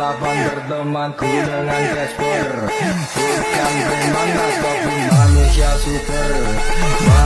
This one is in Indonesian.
balapan bertemanku dengan Casper. Bukan preman tapi manusia super.